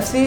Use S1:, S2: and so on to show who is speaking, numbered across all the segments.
S1: FC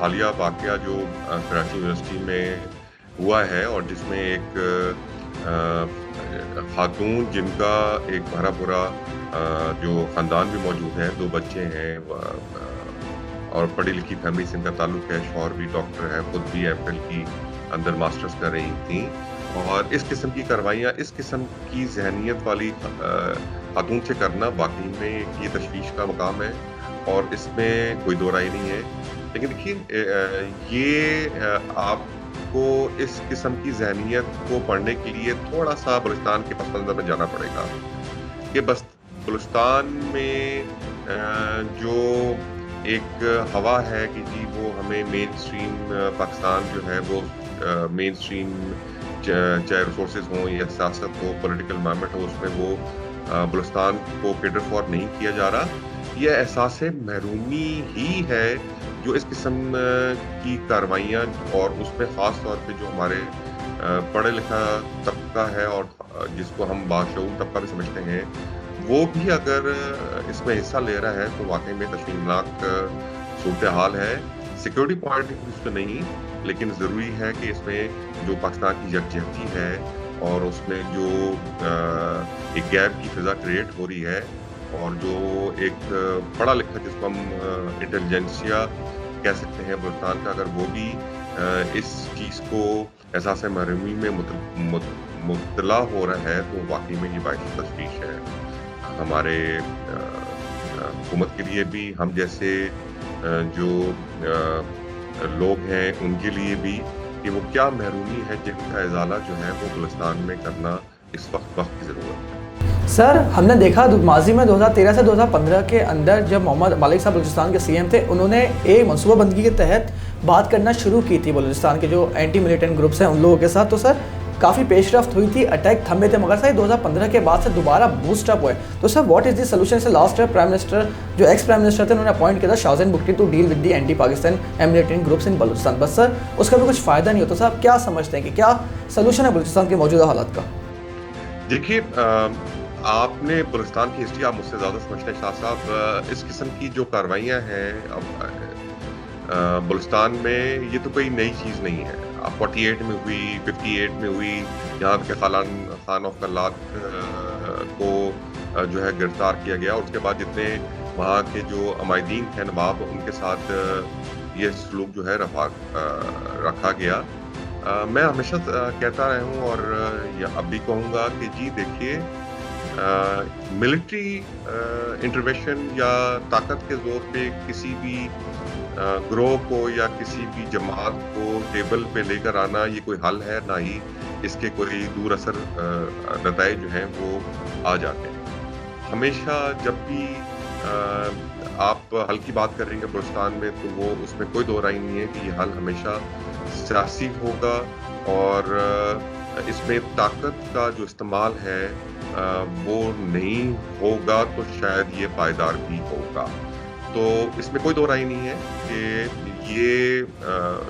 S2: حالیہ واقعہ جو کراچی یونیورسٹی میں ہوا ہے اور جس میں ایک خاتون جن کا ایک بھرا پورا جو خاندان بھی موجود ہے، 2 بچے ہیں اور پڑھی لکھی فیملی سے ان کا تعلق ہے، شوہر بھی ڈاکٹر ہے، خود بھی ایم فل کی اندر ماسٹرز کر رہی تھیں، اور اس قسم کی کاروائیاں اس قسم کی ذہنیت والی خاتون سے کرنا واقعی میں یہ تشویش کا مقام ہے اور اس میں کوئی دو رائے نہیں ہے. لیکن دیکھیے یہ آپ کو اس قسم کی ذہنیت کو پڑھنے کے لیے تھوڑا سا بلوچستان کے پس منظر میں جانا پڑے گا کہ بس بلوچستان میں جو ایک ہوا ہے کہ جی وہ ہمیں مین اسٹریم پاکستان جو ہے وہ مین اسٹریم چاہے ریسورسز ہوں یا سیاست ہو، پولیٹیکل انوائرمنٹ ہو، اس میں وہ بلوچستان کو کیٹر فار نہیں کیا جا رہا. یہ احساس محرومی ہی ہے جو اس قسم کی کاروائیاں، اور اس میں خاص طور پہ جو ہمارے پڑھے لکھا طبقہ ہے اور جس کو ہم باشعور طبقہ بھی سمجھتے ہیں، وہ بھی اگر اس میں حصہ لے رہا ہے تو واقعی میں تشویشناک صورتحال ہے. سیکورٹی پوائنٹ اس میں نہیں، لیکن ضروری ہے کہ اس میں جو پاکستان کی یکجہتی ہے اور اس میں جو ایک گیپ کی فضا کریٹ ہو رہی ہے، اور جو ایک پڑھا لکھا جس کو ہم انٹیلیجنسیا کہہ سکتے ہیں بلوچستان کا، اگر وہ بھی اس چیز کو احساس محرومی میں مبتلا ہو رہا ہے تو واقعی میں یہ باعث تشویش ہے ہمارے حکومت کے لیے بھی، ہم جیسے جو لوگ ہیں ان کے لیے بھی، کہ وہ کیا محرومی ہے جن کا ازالہ جو ہے وہ بلوچستان میں کرنا اس وقت کی ضرورت ہے.
S1: سر ہم نے دیکھا ماضی میں 2013 سے 2015 کے اندر جب محمد مالک صاحب بلوچستان کے سی ایم تھے، انہوں نے ایک منصوبہ بندی کے تحت بات کرنا شروع کی تھی بلوچستان کے جو اینٹی ملیٹنٹ گروپس ہیں ان لوگوں کے ساتھ. تو سر کافی پیش رفت ہوئی تھی، اٹیک تھمے تھے، مگر سر 2015 کے بعد سے دوبارہ بوسٹ اپ ہوئے. تو sir what is the solution? سے لاسٹ پرائم منسٹر جو ایکس پرائم منسٹر تھے انہوں نے اپوائنٹ کیا تھا Shahzain Bugti to deal with the anti Pakistan militant groups in Balochistan, بس سر اس کا بھی کچھ فائدہ نہیں ہوتا. سر آپ کیا سمجھتے ہیں کہ کیا سولوشن ہے بلوچستان کے موجودہ حالات کا؟
S2: دیکھیے آپ نے بلوچستان کی ہسٹری آپ مجھ سے زیادہ سمجھتے ہیں شاہ صاحب. اس قسم کی جو کاروائیاں ہیں بلوچستان میں یہ تو کوئی نئی چیز نہیں ہے. 48 میں ہوئی، 58 میں ہوئی، یہاں کے خان آف کلات کو جو ہے گرفتار کیا گیا، اور اس کے بعد جتنے وہاں کے جو عمائدین تھے نواب ان کے ساتھ یہ سلوک جو ہے رکھا گیا. میں ہمیشہ کہتا رہا ہوں اور اب بھی کہوں گا کہ جی دیکھیے ملٹری انٹروینشن یا طاقت کے زور پہ کسی بھی گروہ کو یا کسی بھی جماعت کو ٹیبل پہ لے کر آنا یہ کوئی حل ہے، نہ ہی اس کے کوئی دور اثر نتائج جو ہیں وہ آ جاتے ہیں. ہمیشہ جب بھی آپ حل کی بات کر رہے ہیں بلوچستان میں تو وہ اس میں کوئی دو رائے نہیں ہے کہ یہ حل ہمیشہ سیاسی ہوگا، اور اس میں طاقت کا جو استعمال ہے وہ نہیں ہوگا تو شاید یہ پائیدار بھی ہوگا. تو اس میں کوئی دو رائے نہیں ہے کہ یہ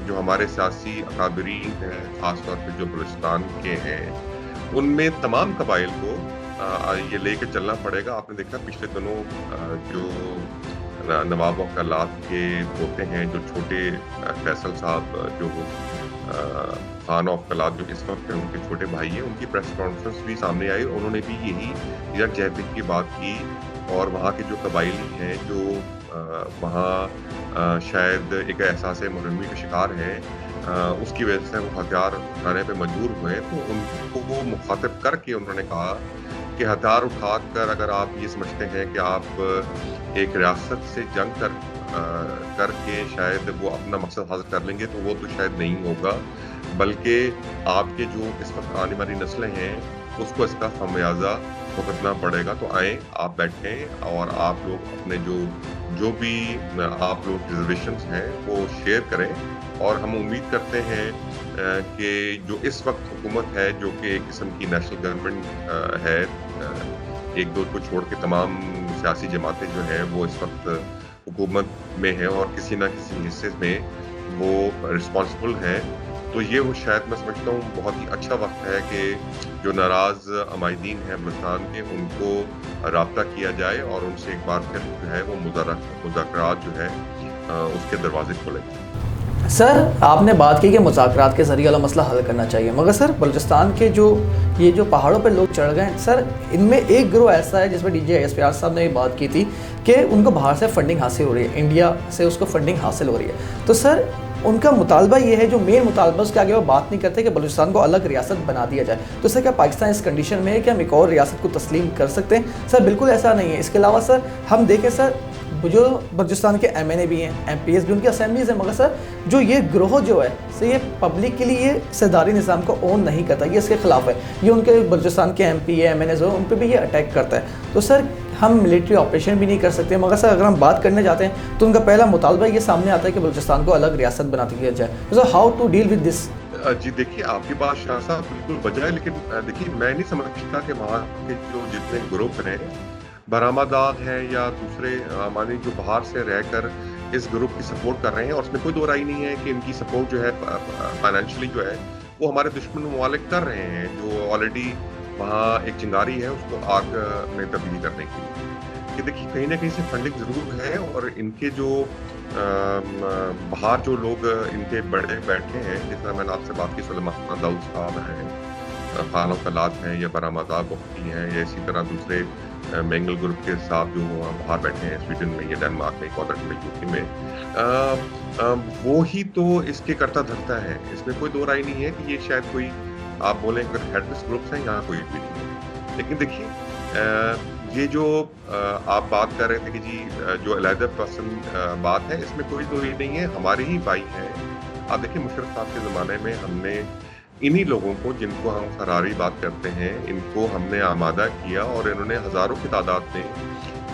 S2: جو ہمارے سیاسی اکابرین ہیں، خاص طور پہ جو بلوچستان کے ہیں، ان میں تمام قبائل کو یہ لے کے چلنا پڑے گا. آپ نے دیکھا پچھلے دنوں جو نواب آف کلات کے ہوتے ہیں، جو چھوٹے فیصل صاحب جو خان آف کلات جو اس وقت ان کے چھوٹے بھائی ہیں، ان کی پریس کانفرنس بھی سامنے آئی، انہوں نے بھی یہی یکجہتی کی بات کی، اور وہاں کے جو قبائلی ہیں جو وہاں شاید ایک احساس محرومی کا شکار ہیں، اس کی وجہ سے وہ ہتھیار اٹھانے پہ مجبور ہوئے، تو ان کو وہ مخاطب کر کے انہوں نے کہا کہ ہتھیار اٹھا کر اگر آپ یہ سمجھتے ہیں کہ آپ ایک ریاست سے جنگ کر کے شاید وہ اپنا مقصد حاصل کر لیں گے تو وہ تو شاید نہیں ہوگا، بلکہ آپ کے جو اس وقت آنے والی نسلیں ہیں اس کو اس کا خمیازہ بھگتنا پڑے گا. تو آئیں آپ بیٹھیں اور آپ لوگ اپنے جو بھی آپ لوگ ریزرویشنز ہیں وہ شیئر کریں، اور ہم امید کرتے ہیں کہ جو اس وقت حکومت ہے جو کہ ایک قسم کی نیشنل گورنمنٹ ہے، ایک دو کو چھوڑ کے تمام سیاسی جماعتیں جو ہیں وہ اس وقت حکومت میں ہیں اور کسی نہ کسی حصے میں وہ رسپانسبل ہیں. تو یہ وہ شاید میں سمجھتا ہوں بہت ہی اچھا وقت ہے کہ جو ناراض عمائدین ہیں بلوچستان کے ان کو رابطہ کیا جائے اور ان سے ایک بار پھر جو ہے وہ مذاکرات جو ہے اس کے دروازے کھلیں گے۔
S1: سر آپ نے بات کی کہ مذاکرات کے ذریعے والا مسئلہ حل کرنا چاہیے، مگر سر بلوچستان کے یہ جو پہاڑوں پہ لوگ چڑھ گئے ہیں سر، ان میں ایک گروہ ایسا ہے جس میں DJ SPR صاحب نے یہ بات کی تھی کہ ان کو باہر سے فنڈنگ حاصل ہو رہی ہے، انڈیا سے اس کو فنڈنگ حاصل ہو رہی ہے، تو سر ان کا مطالبہ یہ ہے، جو مین مطالبہ اس کے آگے وہ بات نہیں کرتے کہ بلوچستان کو الگ ریاست بنا دیا جائے، تو سر کیا پاکستان اس کنڈیشن میں ہے کہ ہم ایک اور ریاست کو تسلیم کر سکتے ہیں؟ سر بالکل ایسا نہیں ہے۔ اس کے علاوہ سر ہم دیکھیں سر، جو بلوچستان کے MNA بھی ہیں، MPs بھی، ان کی اسمبلیز ہیں، مگر سر جو یہ گروہ جو ہے سر یہ پبلک کے لیے سرداری نظام کو اون نہیں کرتا، یہ اس کے خلاف ہے، یہ ان کے بلوچستان کے MP MNAs ان پہ بھی یہ اٹیک کرتا ہے، تو سر ہم ملٹری آپریشن بھی نہیں کر سکتے، مگر سر اگر ہم بات کرنے جاتے ہیں تو ان کا پہلا مطالبہ یہ سامنے آتا ہے کہ بلوچستان کو الگ ریاست بنا دیا جائے، تو sir how to deal with this?
S2: جی دیکھیے، آپ کی بات شاہ صاحب بالکل بجا ہے، لیکن دیکھیے میں نہیں سمجھتا کہ وہاں کے جو جتنے گروپ ہیں، برآمدات ہیں یا دوسرے ہمارے جو باہر سے رہ کر اس گروپ کی سپورٹ کر رہے ہیں، اور اس میں کوئی دو رائے نہیں ہے کہ ان کی سپورٹ جو ہے فائنینشلی جو ہے وہ ہمارے دشمن ممالک کر رہے ہیں، جو آلریڈی وہاں ایک چنگاری ہے اس کو آگ میں تبدیل کرنے کے لیے، کہ دیکھیے کہیں نہ کہیں سے فنڈنگ ضرور ہے، اور ان کے جو باہر جو لوگ ان کے بڑے بیٹھے ہیں، جس طرح میں نے آپ سے بات کی، سلیمان داؤد صاحب ہیں، خانہ کلات ہیں، یا برآمدات بختی ہیں، یا اسی طرح دوسرے مینگل گروپ کے ساتھ جو باہر بیٹھے ہیں سویڈن میں یا ڈینمارک میں، ایکوادر میں، UK میں، وہی تو اس کے کرتا دھرتا ہے، اس میں کوئی دو رائے نہیں ہے کہ یہ شاید کوئی آپ بولیں اگر ہیڈ لیس گروپس ہیں، یہاں کوئی بھی نہیں ہے، لیکن دیکھیے یہ جو آپ بات کر رہے تھے کہ جی جو علیحدہ پسند بات ہے، اس میں کوئی تو یہ نہیں ہے، ہمارے ہی بھائی ہیں۔ آپ دیکھیں مشرف صاحب کے زمانے میں ہم نے انہی لوگوں کو، جن کو ہم فراری بات کرتے ہیں، ان کو ہم نے آمادہ کیا، اور انہوں نے ہزاروں کی تعداد میں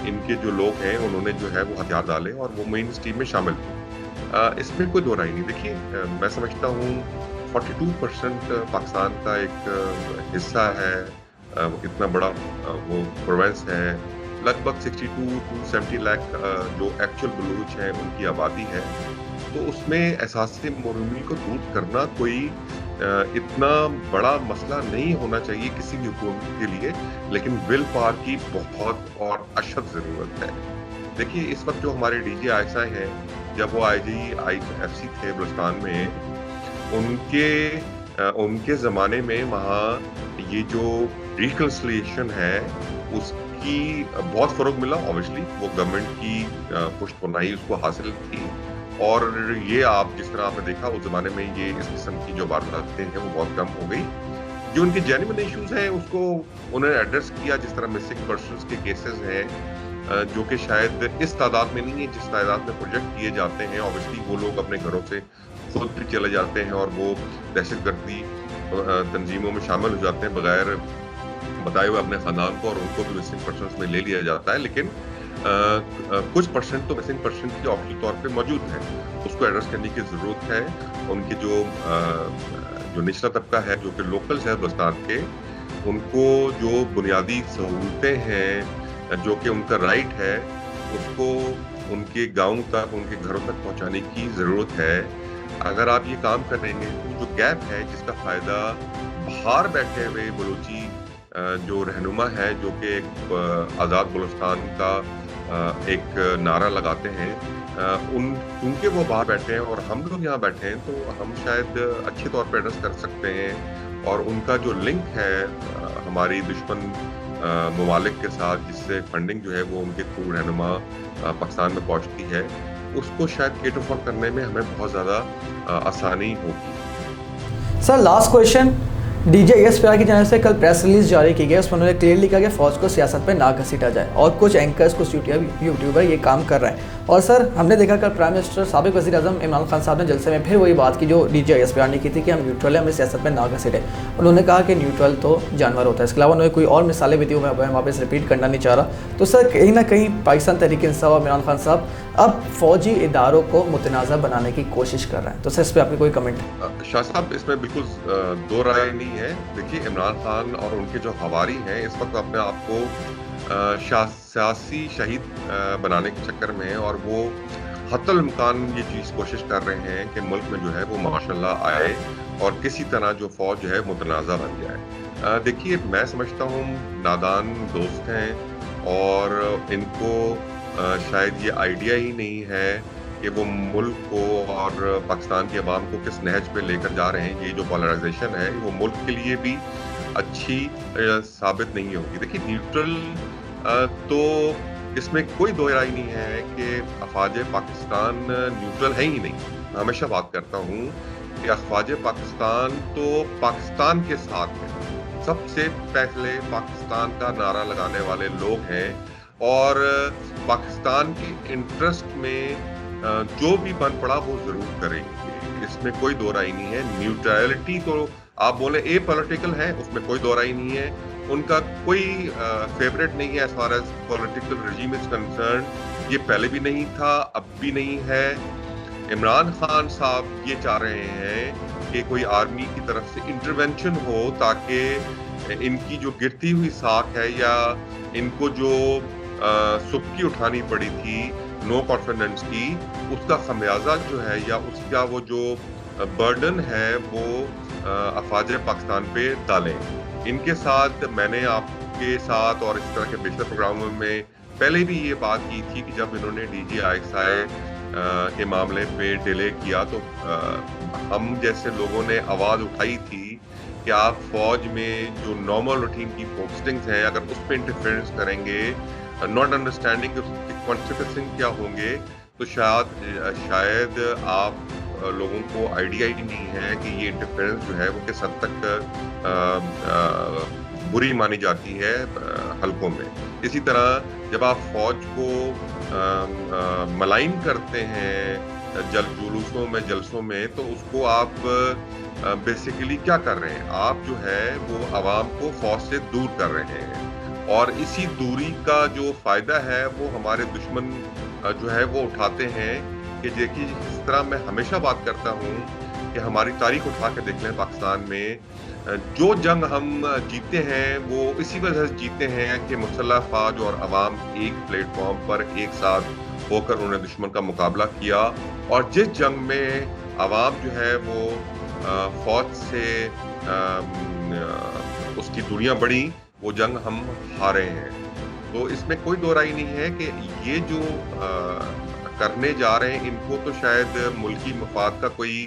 S2: ان کے جو لوگ ہیں انہوں نے جو ہے وہ ہتھیار ڈالے اور وہ مین اسٹریم میں شامل ہوئے۔ اس میں کوئی دو رائے نہیں۔ دیکھیے میں سمجھتا ہوں 42% پاکستان کا ایک حصہ ہے، وہ کتنا بڑا وہ پروونس ہے، لگ بھگ 62 to 70 لاکھ جو ایکچوئل بلوچ ہیں ان کی آبادی ہے، تو اس میں احساس مرمی کو دور کرنا کوئی اتنا بڑا مسئلہ نہیں ہونا چاہیے کسی بھی حکومت کے لیے، لیکن ول پاور کی بہت اور اشد ضرورت ہے۔ دیکھیے اس وقت جو ہمارے DJ ISI ہیں، جب وہ IGFC تھے بلوچستان میں، ان کے زمانے میں وہاں یہ جو ریکنسلیشن ہے اس کی بہت فروغ ملا، اوبیسلی وہ گورنمنٹ کی پشت پناہی اس کو حاصل تھی، اور یہ آپ جس طرح آپ نے دیکھا اس زمانے میں یہ اس قسم کی جو وارداتیں ہیں وہ بہت کم ہو گئی۔ جو ان کے جینوئن ایشوز ہیں اس کو انہوں نے ایڈریس کیا، جس طرح مسنگ پرسنس کے کیسز ہیں جو کہ شاید اس تعداد میں نہیں ہے جس تعداد میں پروجیکٹ کیے جاتے ہیں، اوبیسلی وہ لوگ اپنے گھروں سے خود بھی چلے جاتے ہیں اور وہ دہشت گردی تنظیموں میں شامل ہو جاتے ہیں بغیر بتائے ہوئے اپنے خاندان کو، اور ان کو بھی مسنگ پرسنس میں لے لیا جاتا ہے، لیکن کچھ پرسنٹ تو مسنگ پرسنٹ کی آفیشیل طور پہ موجود ہیں، اس کو ایڈریس کرنے کی ضرورت ہے۔ ان کے جو نچلا طبقہ ہے جو کہ لوکلز ہے بلوچستان کے، ان کو جو بنیادی سہولتیں ہیں جو کہ ان کا رائٹ ہے، اس کو ان کے گاؤں تک، ان کے گھروں تک پہنچانے کی ضرورت ہے۔ اگر آپ یہ کام کریں گے تو جو گیپ ہے جس کا فائدہ باہر بیٹھے ہوئے بلوچی جو رہنما ہے، جو کہ ایک آزاد بلوچستان کا ایک نعرہ لگاتے ہیں، کیونکہ وہ باہر بیٹھے ہیں اور ہم لوگ یہاں بیٹھے ہیں، تو ہم شاید اچھے طور پہ ایڈریس کر سکتے ہیں، اور ان کا جو لنک ہے ہماری دشمن ممالک کے ساتھ، جس سے فنڈنگ جو ہے وہ ان کے تھرو رہنما پاکستان میں پہنچتی ہے، اس کو شاید کیٹر فار کرنے میں ہمیں بہت زیادہ آسانی ہوگی۔
S1: Sir last question, DJ SPR کی جانب سے کل پریس ریلیز جاری کی گئی، اس میں انہوں نے کلیئرلی کہا کہ فوج کو سیاست پہ نہ گھسیٹا جائے، اور کچھ اینکرز، کچھ یوٹیوبر یہ کام کر رہے ہیں، اور سر ہم نے دیکھا کل پرائم منسٹر سابق وزیر اعظم عمران خان صاحب نے جلسے میں پھر وہی بات کی جو DJ SPR نے کی تھی کہ ہم نیوٹرل ہیں، ہمیں سیاست پہ نہ گھسیٹیں، انہوں نے کہا کہ نیوٹرل تو جانور ہوتا ہے، اس کے علاوہ انہوں نے کوئی اور مثالیں بھی دی، میں واپس ریپیٹ کرنا نہیں چاہ رہا، تو سر کہیں نہ کہیں پاکستان تحریک انصاف اور عمران خان صاحب اب فوجی اداروں کو متنازع بنانے کی کوشش کر رہے ہیں، تو سر اس پہ آپ کی کوئی کمنٹ؟
S2: شاہ صاحب اس میں بالکل دو رائے نہیں ہے۔ دیکھیے عمران خان اور ان کے جو حواری ہیں اس وقت اپنے آپ کو سیاسی شہید بنانے کے چکر میں ہیں، اور وہ حتی الامکان یہ چیز کوشش کر رہے ہیں کہ ملک میں جو ہے وہ ماشاءاللہ آئے اور کسی طرح جو فوج جو ہے متنازع بن جائے۔ دیکھیے میں سمجھتا ہوں نادان دوست ہیں، اور ان کو شاید یہ آئیڈیا ہی نہیں ہے کہ وہ ملک کو اور پاکستان کے عوام کو کس نہج پہ لے کر جا رہے ہیں. یہ جو پولرائزیشن ہے وہ ملک کے لیے بھی اچھی ثابت نہیں ہوگی. دیکھیے نیوٹرل تو اس میں کوئی دو رائے نہیں ہے کہ افواج پاکستان نیوٹرل ہے ہی نہیں. میں ہمیشہ بات کرتا ہوں کہ افواج پاکستان تو پاکستان کے ساتھ ہیں. سب سے پہلے پاکستان کا نعرہ لگانے والے لوگ ہیں اور پاکستان کے انٹرسٹ میں جو بھی بن پڑا وہ ضرور کریں گے. اس میں کوئی دو رائے نہیں ہے. نیوٹرلٹی تو آپ بولیں اے پولیٹیکل ہے, اس میں کوئی دو رائے نہیں ہے. ان کا کوئی فیوریٹ نہیں ہے as far as political regime is concern. یہ پہلے بھی نہیں تھا, اب بھی نہیں ہے. عمران خان صاحب یہ چاہ رہے ہیں کہ کوئی آرمی کی طرف سے انٹروینشن ہو تاکہ ان کی جو گرتی ہوئی ساکھ ہے یا ان کو جو سبکی اٹھانی پڑی تھی نو کانفیڈنس کی, اس کا خمیازہ جو ہے یا اس کا وہ جو برڈن ہے وہ افواج پاکستان پہ ڈالیں. ان کے ساتھ میں نے آپ کے ساتھ اور اس طرح کے پچھلے پروگراموں میں پہلے بھی یہ بات کی تھی کہ جب انہوں نے ڈی جی ISI کے معاملے پہ ڈیلے کیا تو ہم جیسے لوگوں نے آواز اٹھائی تھی کہ آپ فوج میں جو نارمل روٹین کی پوسٹنگز ہیں اگر اس پہ انٹرفیئرنس کریں گے, ناٹ انڈرسٹینڈنگ کانسیکوینسز کیا ہوں گے, تو شاید آپ لوگوں کو آئیڈیا ہی نہیں ہے کہ یہ انٹرفیئرنس جو ہے وہ کس حد تک بری مانی جاتی ہے حلقوں میں. اسی طرح جب آپ فوج کو ملائن کرتے ہیں جلوسوں میں جلسوں میں تو اس کو آپ بیسیکلی کیا کر رہے ہیں, آپ جو ہے وہ عوام کو فوج سے دور کر رہے ہیں. اور اسی دوری کا جو فائدہ ہے وہ ہمارے دشمن جو ہے وہ اٹھاتے ہیں. کہ دیکھیے اس طرح میں ہمیشہ بات کرتا ہوں کہ ہماری تاریخ اٹھا کے دیکھ لیں, پاکستان میں جو جنگ ہم جیتے ہیں وہ اسی وجہ سے جیتے ہیں کہ مسلح فوج اور عوام ایک پلیٹ فارم پر ایک ساتھ ہو کر انہوں نے دشمن کا مقابلہ کیا. اور جس جنگ میں عوام جو ہے وہ فوج سے اس کی دوریاں بڑھی, وہ جنگ ہم ہارے ہیں. تو اس میں کوئی دو رائے نہیں ہے کہ یہ جو کرنے جا رہے ہیں ان کو تو شاید ملکی مفاد کا کوئی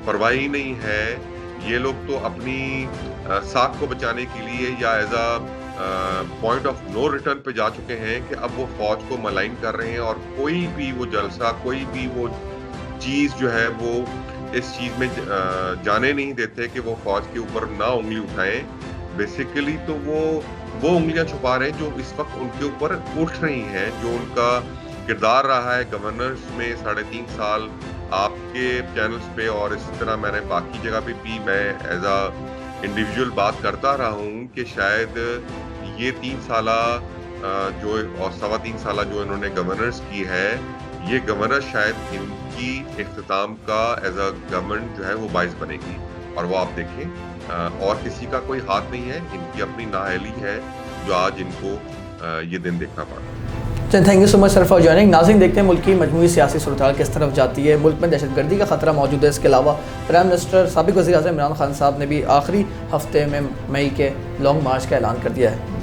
S2: پرواہ ہی نہیں ہے. یہ لوگ تو اپنی ساکھ کو بچانے کے لیے یا as point of no return پہ جا چکے ہیں کہ اب وہ فوج کو ملائن کر رہے ہیں اور کوئی بھی وہ جلسہ, کوئی بھی وہ چیز جو ہے وہ اس چیز میں جانے نہیں دیتے کہ وہ فوج کے اوپر نہ انگلی اٹھائیں. بیسیکلی تو وہ انگلیاں چھپا رہے ہیں جو اس وقت ان کے اوپر اٹھ رہی ہیں. جو ان کا کردار رہا ہے گورننس میں 3.5 سال آپ کے چینلز پہ اور اس طرح میں نے باقی جگہ پہ بھی میں ایز انڈیویجول بات کرتا رہا ہوں کہ شاید یہ 3 سالہ جو اور 3.25 سالہ جو انہوں نے گورننس کی ہے, یہ گورننس شاید ان کی اختتام کا ایز گورنمنٹ جو ہے وہ باعث بنے گی. اور وہ آپ دیکھیں اور کسی کا کوئی ہاتھ نہیں ہے, ان کی اپنی نااہلی ہے جو آج ان کو یہ دن دیکھنا پڑا.
S1: Thank you so much sir for joining. ناظرین دیکھتے ہیں ملک کی مجموعی سیاسی صورتحال کس طرف جاتی ہے. ملک میں دہشت گردی کا خطرہ موجود ہے. اس کے علاوہ پرائم منسٹر سابق وزیر اعظم عمران خان صاحب نے بھی آخری ہفتے میں مئی کے لانگ مارچ کا اعلان کر دیا ہے.